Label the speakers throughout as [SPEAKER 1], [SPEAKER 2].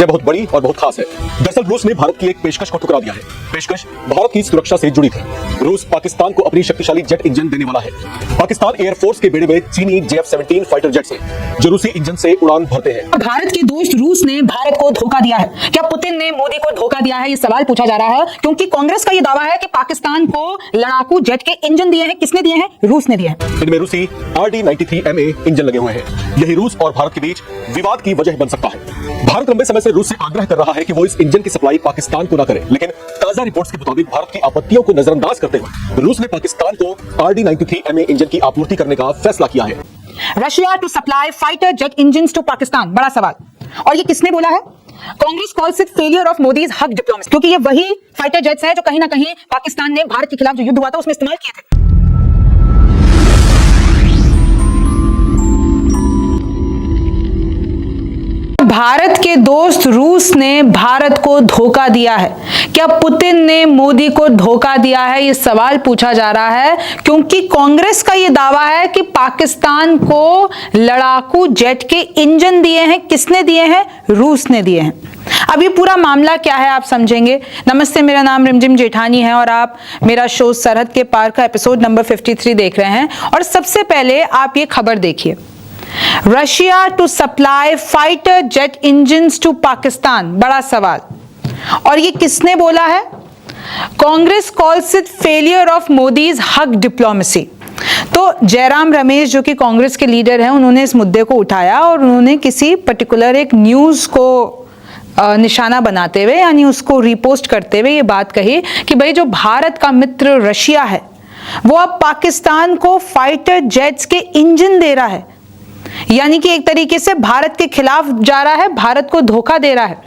[SPEAKER 1] यह बहुत बड़ी और बहुत खास है। दरअसल रूस ने भारत की एक पेशकश को ठुकरा दिया है। पेशकश भारत की सुरक्षा से जुड़ी थी। रूस पाकिस्तान को अपनी शक्तिशाली जेट इंजन देने वाला है। पाकिस्तान एयरफोर्स के बेड़े में चीनी JF-17 फाइटर जेट्स हैं, जो रूसी इंजन से उड़ान भरते हैं।
[SPEAKER 2] भारत के दोस्त रूस ने भारत को धोखा दिया है। क्या पुतिन ने मोदी को धोखा दिया है, ये सवाल पूछा जा रहा है, क्योंकि कांग्रेस का ये दावा है कि पाकिस्तान को लड़ाकू जेट के इंजन दिए हैं। किसने दिए हैं? रूस ने दिए हैं।
[SPEAKER 1] इनमें रूसी RD-93MA इंजन लगे हुए हैं। यही रूस और भारत के बीच विवाद की वजह बन सकता है। भारत लंबे समय से रूस से आग्रह कर रहा है कि वो इस इंजन की सप्लाई पाकिस्तान को न करे, लेकिन ताजा रिपोर्ट्स के मुताबिक भारत की आपत्तियों को नजरअंदाज करते हुए रूस ने पाकिस्तान को RD-93MA इंजन की आपूर्ति करने का फैसला किया है।
[SPEAKER 2] Russia to supply fighter jet engines to Pakistan, बड़ा सवाल। और ये किसने बोला है? Congress calls it failure of Modi's hug diplomacy, क्योंकि ये वही फाइटर जेट्स हैं जो कहीं ना कहीं पाकिस्तान ने भारत के खिलाफ जो युद्ध हुआ था उसमें इस्तेमाल किए थे। भारत के दोस्त रूस ने भारत को धोखा दिया है। क्या पुतिन ने मोदी को धोखा दिया है, ये सवाल पूछा जा रहा है, क्योंकि कांग्रेस का ये दावा है कि पाकिस्तान को लड़ाकू जेट के इंजन दिए हैं। किसने दिए हैं? रूस ने दिए हैं। अब ये पूरा मामला क्या है आप समझेंगे। नमस्ते, मेरा नाम रिमझिम जेठानी है और आप मेरा शो सरहद के पार का एपिसोड नंबर 53 देख रहे हैं। और सबसे पहले आप ये खबर देखिए, Russia to supply fighter jet engines to Pakistan, बड़ा सवाल। और ये किसने बोला है? Congress calls it failure of Modi's hug diplomacy. तो जयराम रमेश जो कि कांग्रेस के लीडर हैं, उन्होंने इस मुद्दे को उठाया और उन्होंने किसी पर्टिकुलर एक न्यूज को निशाना बनाते हुए, यानी उसको रिपोस्ट करते हुए ये बात कही कि भाई जो भारत का मित्र रशिया है वो अब पाकिस्तान को फाइटर जेट्स के इंजन दे रहा है, यानी कि एक तरीके से भारत के खिलाफ जा रहा है, भारत को धोखा दे रहा है।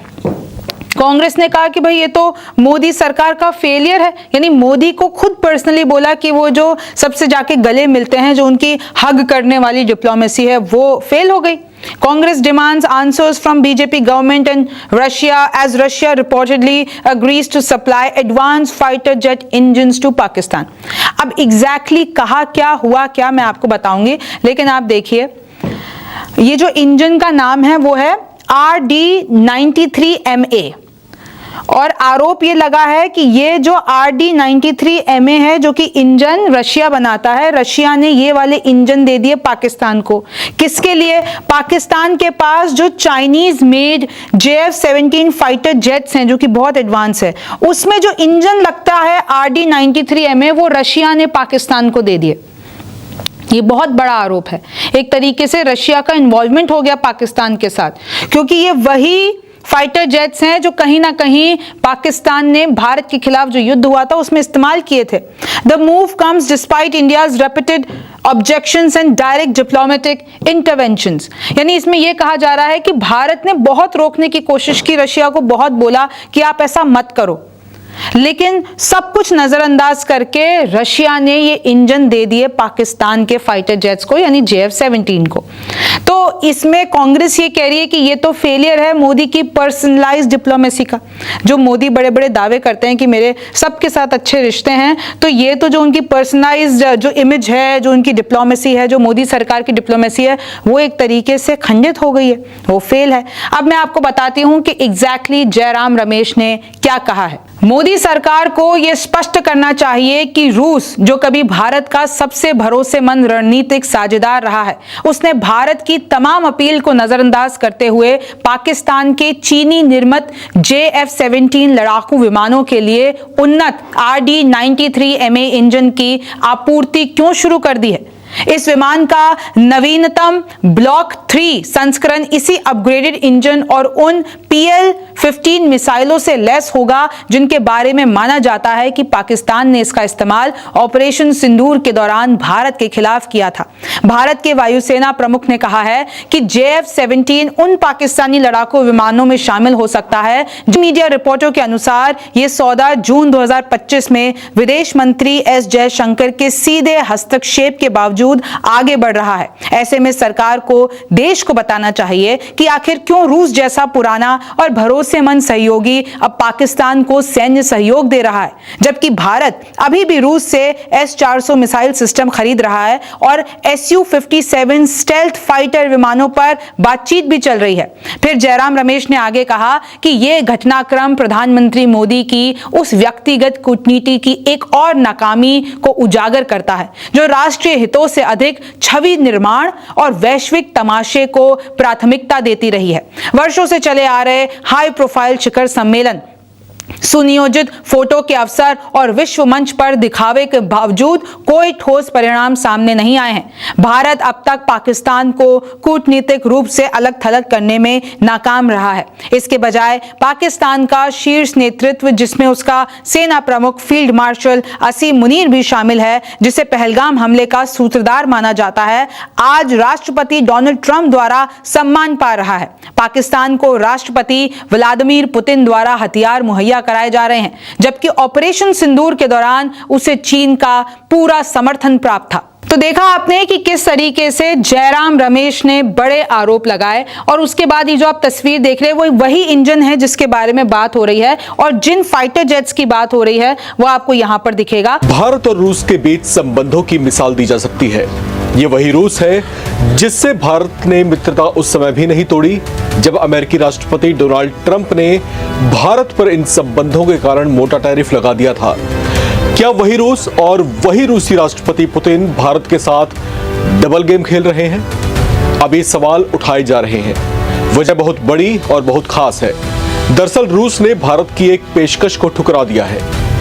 [SPEAKER 2] कांग्रेस ने कहा कि भाई ये तो मोदी सरकार का फेलियर है, यानी मोदी को खुद पर्सनली बोला कि वो जो सबसे जाके गले मिलते हैं, जो उनकी हग करने वाली डिप्लोमेसी है, वो फेल हो गई। Congress demands answers from BJP government and Russia as Russia reportedly agrees to supply advanced fighter jet engines to Pakistan. अब exactly कहा क्या हुआ क्या मैं आपको बताऊंगी, लेकिन आप देखिए ये जो इंजन का नाम है वो है RD-93MA और आरोप ये लगा है कि ये जो RD-93MA है, जो कि इंजन रशिया बनाता है, रशिया ने ये वाले इंजन दे दिए पाकिस्तान को। किसके लिए? पाकिस्तान के पास जो Chinese made JF-17 fighter jets हैं जो कि बहुत एडवांस है, उसमें जो इंजन लगता है RD-93MA वो रशिया ने पाकिस्तान को दे दिए। ये बहुत बड़ा आरोप है। एक तरीके से रशिया का इन्वॉल्वमेंट हो गया पाकिस्तान के साथ, क्योंकि ये वही फाइटर जेट्स हैं जो कहीं ना कहीं पाकिस्तान ने भारत के खिलाफ जो युद्ध हुआ था उसमें इस्तेमाल किए थे। The move comes despite India's repeated objections and direct diplomatic interventions, यानी इसमें यह कहा जा रहा है कि भारत ने बहुत रोकने की कोशिश की, रशिया को बहुत बोला कि आप ऐसा मत करो, लेकिन सब कुछ नजरअंदाज करके रशिया ने ये इंजन दे दिए पाकिस्तान के फाइटर जेट्स को, यानी JF-17 को। तो इसमें कांग्रेस ये कह रही है कि ये तो फेलियर है मोदी की पर्सनलाइज्ड डिप्लोमेसी का। जो मोदी बड़े बड़े दावे करते हैं कि मेरे सबके साथ अच्छे रिश्ते हैं, तो ये तो जो उनकी पर्सनलाइज्ड जो इमेज है, जो उनकी डिप्लोमेसी है, जो मोदी सरकार की डिप्लोमेसी है, वो एक तरीके से खंडित हो गई है, वो फेल है। अब मैं आपको बताती हूं कि एग्जैक्टली जयराम रमेश ने क्या कहा है। मोदी सरकार को यह स्पष्ट करना चाहिए कि रूस, जो कभी भारत का सबसे भरोसेमंद रणनीतिक साझेदार रहा है, उसने भारत की तमाम अपील को नजरअंदाज करते हुए पाकिस्तान के चीनी निर्मित JF-17 लड़ाकू विमानों के लिए उन्नत RD-93MA इंजन की आपूर्ति क्यों शुरू कर दी है। इस विमान का नवीनतम ब्लॉक 3 संस्करण इसी अपग्रेडेड इंजन और उन PL-15 मिसाइलों से लैस होगा जिनके बारे में माना जाता है कि पाकिस्तान ने इसका इस्तेमाल ऑपरेशन सिंदूर के दौरान भारत के खिलाफ किया था। भारत के वायुसेना प्रमुख ने कहा है कि JF-17 उन पाकिस्तानी लड़ाकू विमानों में शामिल हो सकता है। मीडिया रिपोर्टों के अनुसार यह सौदा जून 2025 में विदेश मंत्री S जयशंकर के सीधे हस्तक्षेप के बावजूद बावजूद आगे बढ़ रहा है। ऐसे में सरकार को देश को बताना चाहिए कि आखिर क्यों रूस जैसा पुराना और भरोसेमंद सहयोगी अब पाकिस्तान को सैन्य सहयोग दे रहा है, जबकि भारत अभी भी रूस से S-400 मिसाइल सिस्टम खरीद रहा है और Su-57 स्टेल्थ फाइटर विमानों पर बातचीत भी चल रही है। फिर जयराम रमेश ने आगे कहा कि यह घटनाक्रम प्रधानमंत्री मोदी की उस व्यक्तिगत कूटनीति की एक और नाकामी को उजागर करता है जो राष्ट्रीय हितों से अधिक छवि निर्माण और वैश्विक तमाशे को प्राथमिकता देती रही है। वर्षों से चले आ रहे हाई प्रोफाइल शिखर सम्मेलन, सुनियोजित फोटो के अवसर और विश्व मंच पर दिखावे के बावजूद कोई ठोस परिणाम सामने नहीं आए हैं। भारत अब तक पाकिस्तान को कूटनीतिक रूप से अलग थलग करने में नाकाम रहा है। इसके बजाय पाकिस्तान का शीर्ष नेतृत्व, जिसमें उसका सेना प्रमुख फील्ड मार्शल असीम मुनीर भी शामिल है, जिसे पहलगाम हमले का सूत्रधार माना जाता है, आज राष्ट्रपति डोनाल्ड ट्रंप द्वारा सम्मान पा रहा है। पाकिस्तान को राष्ट्रपति व्लादिमीर पुतिन द्वारा हथियार मुहैया कराए जा रहे हैं, जबकि ऑपरेशन सिंदूर के दौरान उसे चीन का पूरा समर्थन प्राप्त था। तो देखा आपने कि किस तरीके से जयराम रमेश ने बड़े आरोप लगाए और उसके बाद ये जो आप तस्वीर देख रहे हैं वो वही इंजन है जिसके बारे में बात हो रही है और जिन फाइटर जेट्स की बात हो रही है वो आपको यहां पर दिखेगा।
[SPEAKER 1] भारत और रूस के बीच संबंधों की मिसाल दी जा सकती है। ये वही रूस है जिससे भारत ने मित्रता उस समय भी नहीं तोड़ी जब अमेरिकी राष्ट्रपति डोनाल्ड ट्रंप ने भारत पर इन संबंधों के कारण मोटा टैरिफ लगा दिया था। क्या वही रूस और वही रूसी राष्ट्रपति पुतिन भारत के साथ डबल गेम खेल रहे हैं? अब ये सवाल उठाए जा रहे हैं। वजह बहुत बड़ी और बहुत खास है। दरअसल रूस ने भारत की एक पेशकश को ठुकरा दिया है।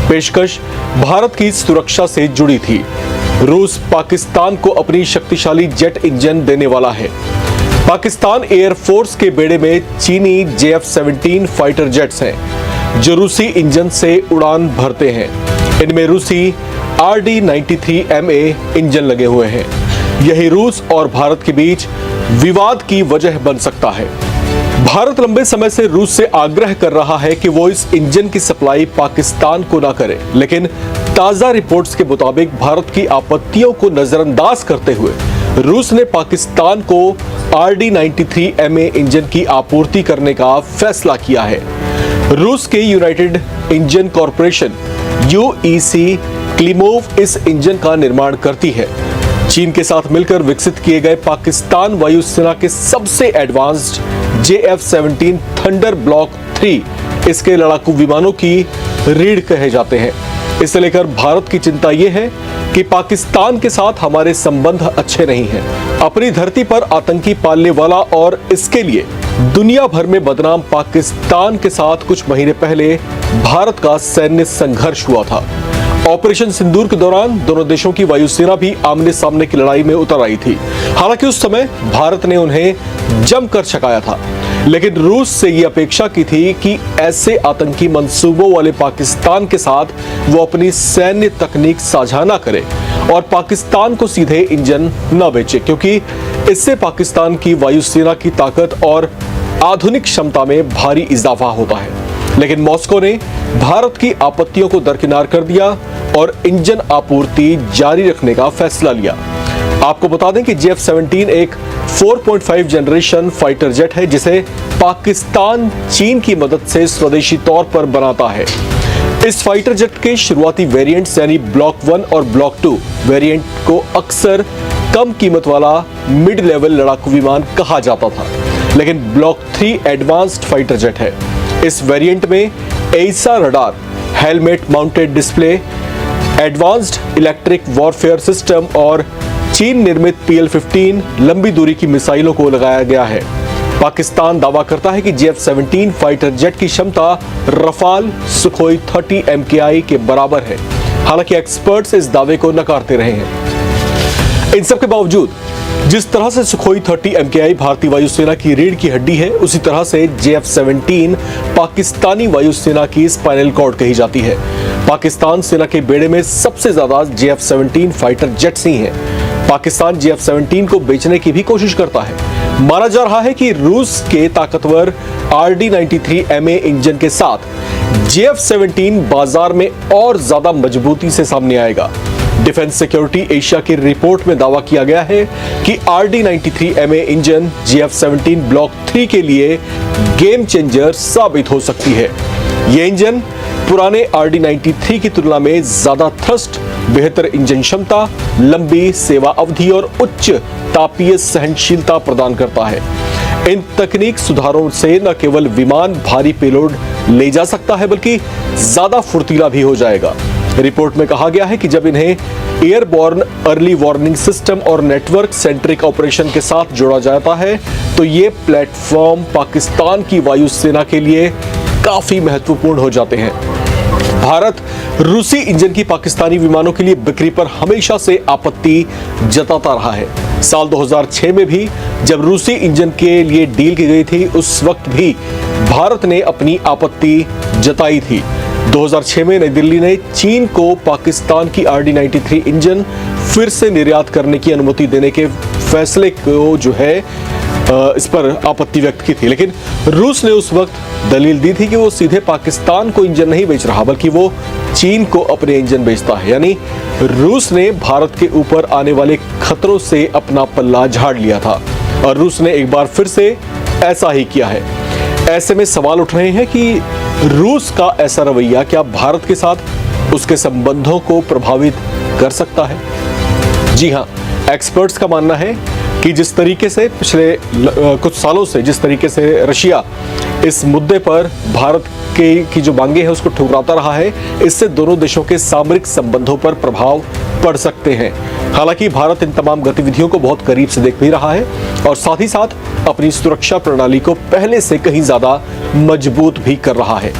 [SPEAKER 1] पेशकश भारत की सुरक्षा से जुड़ी थी। रूस पाकिस्तान को अपनी शक्तिशाली जेट इंजन देने वाला है। पाकिस्तान एयरफोर्स के बेड़े में चीनी JF-17 फाइटर जेट्स हैं जो रूसी इंजन से उड़ान भरते हैं। इनमें रूसी RD-93MA इंजन लगे हुए हैं। यही रूस और भारत के बीच विवाद की वजह बन सकता है। भारत लंबे समय से रूस से आग्रह कर रहा है कि वो इस इंजन की सप्लाई पाकिस्तान को ना करे, लेकिन ताजा रिपोर्ट्स के मुताबिक भारत की आपत्तियों को नजरअंदाज करते हुए रूस ने पाकिस्तान को RD-93MA इंजन की आपूर्ति करने का फैसला किया है। रूस के United engine corporation UEC Klimov इस इंजन का निर्माण करती है। चीन के साथ मिलकर विकसित किए गए पाकिस्तान वायुसेना के सबसे एडवांस्ड JF-17 थंडर ब्लॉक 3 इसके लड़ाकू विमानों की रीढ़ कहे जाते हैं। इसे लेकर भारत की चिंता यह है कि पाकिस्तान के साथ हमारे संबंध अच्छे नहीं हैं। अपनी धरती पर आतंकी पालने वाला और इसके लिए दुनिया भर में बदनाम पाकिस्तान के साथ कुछ महीने पहले भारत का सैन्य संघर्ष हुआ था। ऑपरेशन सिंदूर के दौरान दोनों देशों की वायुसेना भी आमने सामने की लड़ाई में उतर आई थी। हालांकि उस समय भारत ने उन्हें जमकर छकाया था, लेकिन रूस से ये अपेक्षा की थी कि ऐसे आतंकी मंसूबों वाले पाकिस्तान के साथ वो अपनी सैन्य तकनीक साझा न करे और पाकिस्तान को सीधे इंजन न बेचे, क्योंकि इससे पाकिस्तान की वायुसेना की ताकत और आधुनिक क्षमता में भारी इजाफा होता है। लेकिन मॉस्को ने भारत की आपत्तियों को दरकिनार कर दिया और इंजन आपूर्ति जारी रखने का फैसला लिया। आपको बता दें कि JF-17 एक 4.5 जनरेशन फाइटर जेट है जिसे पाकिस्तान चीन की मदद से स्वदेशी तौर पर बनाता है। इस फाइटर जेट के शुरुआती वेरिएंट्स यानी ब्लॉक 1 और ब्लॉक 2 वेरिएंट को अक्सर कम कीमत वाला मिड लेवल लड़ाकू विमान कहा जाता था, लेकिन ब्लॉक 3 एडवांस्ड फाइटर जेट है। इस वेरिएंट में AESA radar, helmet mounted display, advanced electric warfare system और चीन निर्मित PL-15 लंबी दूरी की मिसाइलों को लगाया गया है। पाकिस्तान दावा करता है कि JF-17 फाइटर जेट की क्षमता रफाल सुखोई 30 MKI के बराबर है। हालांकि एक्सपर्ट्स इस दावे को नकारते रहे हैं। इन सब के बावजूद जिस तरह से सुखोई 30 MKI भारतीय वायुसेना की रीढ़ की हड्डी है, उसी तरह से JF-17 पाकिस्तानी वायुसेना की स्पाइनल कॉर्ड कही जाती है। पाकिस्तान सेना के बेड़े में सबसे ज्यादा JF-17 फाइटर जेट्स ही हैं। पाकिस्तान JF-17 को बेचने की भी कोशिश करता है। माना जा रहा है कि रूस के ताकतवर RD-93MA इंजन के साथ JF-17 बाजार में और ज्यादा मजबूती से सामने आएगा। डिफेंस सिक्योरिटी एशिया की रिपोर्ट में दावा किया गया है कि RD-93MA इंजन GF-17 ब्लॉक 3 के लिए गेम चेंजर साबित हो सकती है। यह इंजन पुराने RD-93 की तुलना में ज्यादा थ्रस्ट, बेहतर इंजन क्षमता, लंबी सेवा अवधि और उच्च तापीय सहनशीलता प्रदान करता है। इन तकनीक सुधारों से न केवल विमान भारी पेलोड ले जा सकता है बल्कि ज्यादा फुर्तीला भी हो जाएगा। रिपोर्ट में कहा गया है कि जब इन्हें एयरबॉर्न अर्ली वार्निंग सिस्टम और नेटवर्क सेंट्रिक ऑपरेशन के साथ जोड़ा जाता है तो ये प्लेटफॉर्म पाकिस्तान की वायुसेना के लिए काफी महत्वपूर्ण हो जाते हैं। भारत रूसी इंजन की पाकिस्तानी विमानों के लिए बिक्री पर हमेशा से आपत्ति जताता रहा है। साल 2006 में भी जब रूसी इंजन के लिए डील की गई थी, उस वक्त भी भारत ने अपनी आपत्ति जताई थी। 2006 में नई दिल्ली ने चीन को पाकिस्तान की RD-93 इंजन फिर से निर्यात करने की अनुमति देने के फैसले को जो है इस पर आपत्ति व्यक्त की थी, लेकिन रूस ने उस वक्त दलील दी थी कि वो सीधे पाकिस्तान को इंजन नहीं बेच रहा बल्कि वो चीन को अपने इंजन बेचता है। यानी रूस ने भारत के ऊपर आने वाले खतरों से अपना पल्ला झाड़ लिया था और रूस ने एक बार फिर से ऐसा ही किया है। ऐसे में सवाल उठ रहे हैं कि रूस का ऐसा रवैया क्या भारत के साथ उसके संबंधों को प्रभावित कर सकता है? जी हां, एक्सपर्ट्स का मानना है कि जिस तरीके से पिछले कुछ सालों से जिस तरीके से रशिया इस मुद्दे पर भारत की जो मांगे हैं उसको ठुकराता रहा है, इससे दोनों देशों के सामरिक संबंधों पर प्रभाव पड़ सकते हैं। हालांकि भारत इन तमाम गतिविधियों को बहुत करीब से देख भी रहा है और साथ ही साथ अपनी सुरक्षा प्रणाली को पहले से कहीं ज्यादा मजबूत भी कर रहा है।